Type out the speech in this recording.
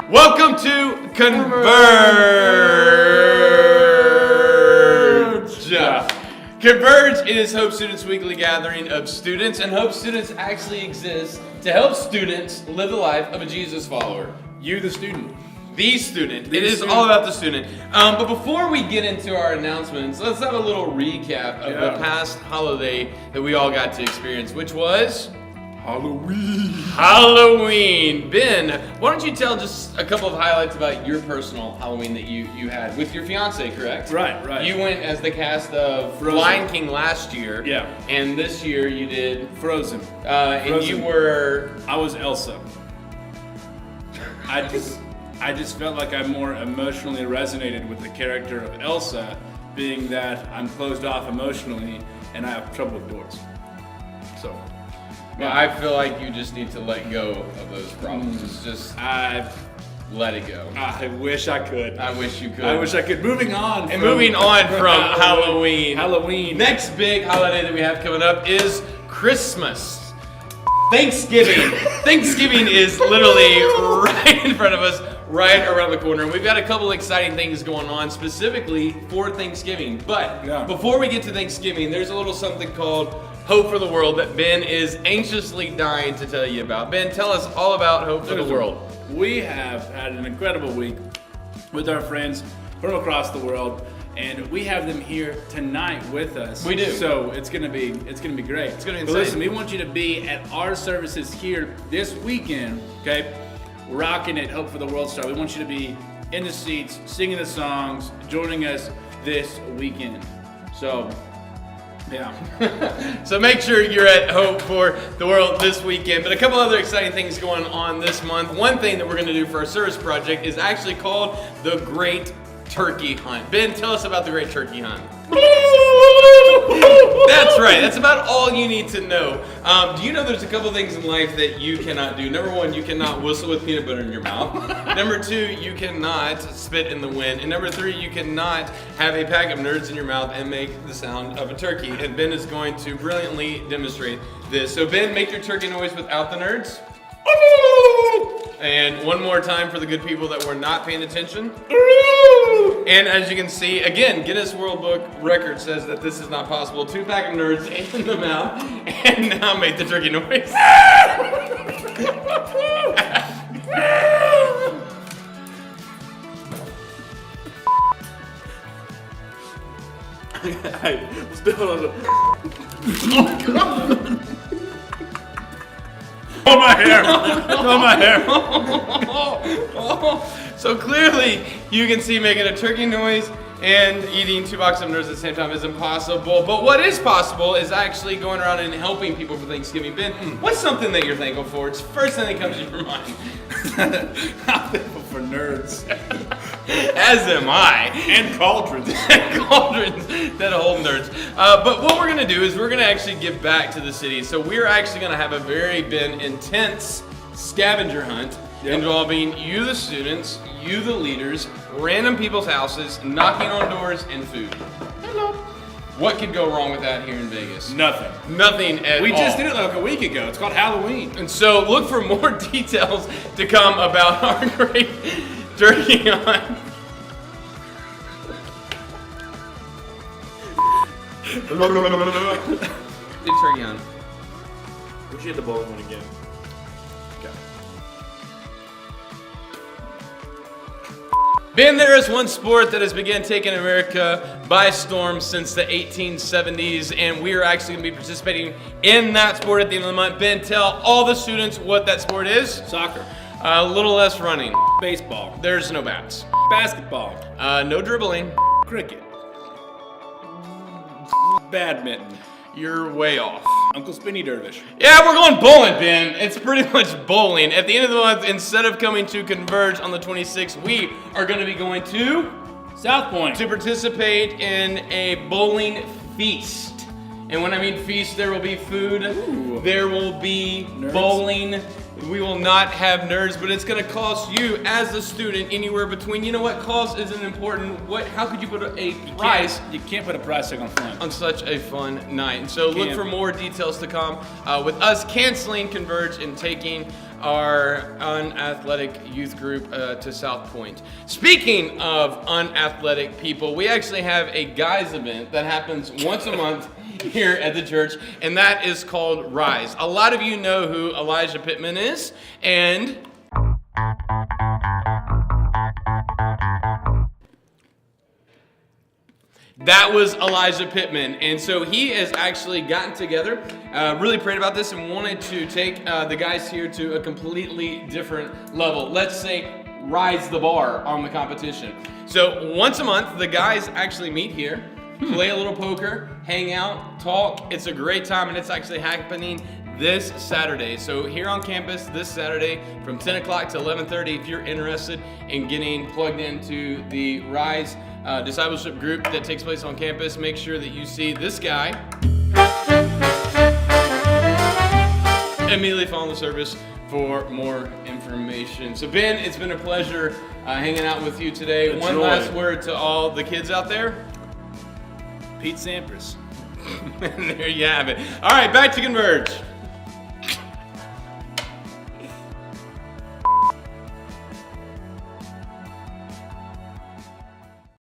Welcome to Converge. Converge is Hope Students' weekly gathering of students, and Hope Students actually exist to help students live the life of a Jesus follower. You, the student. The student. It is all about the student. But before we get into our announcements, let's have a little recap of the past holiday that we all got to experience, which was Halloween. Ben, why don't you tell just a couple of highlights about your personal Halloween that you had with your fiance, correct? Right. You went as the cast of Frozen. Lion King last year. Yeah. And this year you did Frozen. And you were... I was Elsa. I just felt like I more emotionally resonated with the character of Elsa, being that I'm closed off emotionally and I have trouble with doors. So... Well, I feel like you just need to let go of those problems. Just let it go. I wish I could. I wish you could. I wish I could. Moving on from Halloween. Next big holiday that we have coming up is Christmas. Thanksgiving. Thanksgiving is literally right in front of us, right around the corner. And we've got a couple exciting things going on specifically for Thanksgiving. But before we get to Thanksgiving, there's a little something called Hope for the World that Ben is anxiously dying to tell you about. Ben, tell us all about Hope for the World. We have had an incredible week with our friends from across the world, and we have them here tonight with us. We do. So it's gonna be great. It's gonna be insane. But listen, we want you to be at our services here this weekend. Okay, rocking it. Hope for the World Star. We want you to be in the seats, singing the songs, joining us this weekend. So. Yeah. So make sure you're at Hope for the World this weekend. But a couple other exciting things going on this month. One thing that we're going to do for our service project is actually called the Great Turkey Hunt. Ben, tell us about the Great Turkey Hunt. That's right. That's about all you need to know. Do you know there's a couple things in life that you cannot do? Number one, you cannot whistle with peanut butter in your mouth. Number two, you cannot spit in the wind. And number three, you cannot have a pack of nerds in your mouth and make the sound of a turkey. And Ben is going to brilliantly demonstrate this. So Ben, make your turkey noise without the nerds. And one more time for the good people that were not paying attention. And as you can see, again, Guinness World Book Record says that this is not possible. 2 pack of nerds in the mouth, and now make the turkey noise. Hey, still Oh, my hair! So clearly, you can see making a turkey noise and eating 2 boxes of nerds at the same time is impossible. But what is possible is actually going around and helping people for Thanksgiving. Ben, what's something that you're thankful for? It's the first thing that comes to your mind. I'm thankful for nerds. As am I. And cauldrons. Cauldrons that hold nerds. But what we're going to do is we're going to actually give back to the city. So we're actually going to have a very intense scavenger hunt involving you, the students, you, the leaders, random people's houses, knocking on doors, and food. Hello. What could go wrong with that here in Vegas? Nothing. Nothing at all. We just did it like a week ago. It's called Halloween. And so look for more details to come about our great turkey hunt. Good turkey hunt. We should hit the bowling one again. Ben, there is one sport that has begun taking America by storm since the 1870s, and we are actually going to be participating in that sport at the end of the month. Ben, tell all the students what that sport is. Soccer. A little less running. Baseball. There's no bats. Basketball. No dribbling. Cricket. Badminton. You're way off. Uncle Spinny Dervish. Yeah, we're going bowling, Ben. It's pretty much bowling. At the end of the month, instead of coming to Converge on the 26th, we are going to be going to South Point to participate in a bowling feast. And when I mean feast, there will be food. Ooh. There will be Nerds. bowling. We will not have nerds, but it's going to cost you as a student anywhere between, you know what, cost isn't important. How could you put a price? You can't put a price tag on fun. On such a fun night. And so look for more details to come with us canceling Converge and taking our unathletic youth group to South Point. Speaking of unathletic people, we actually have a guys event that happens once a month here at the church, and that is called Rise. A lot of you know who Elijah Pittman is, and that was Elijah Pittman. And so he has actually gotten together, really prayed about this, and wanted to take the guys here to a completely different level. Let's say rise the bar on the competition. So once a month, the guys actually meet here, play a little poker, hang out, talk. It's a great time, and it's actually happening this Saturday. So here on campus this Saturday from 10 o'clock to 11:30, if you're interested in getting plugged into the Rise discipleship group that takes place on campus, make sure that you see this guy immediately following the service for more information. So Ben, it's been a pleasure hanging out with you today. Enjoy. One last word to all the kids out there. Pete Sampras. There you have it. All right, back to Converge.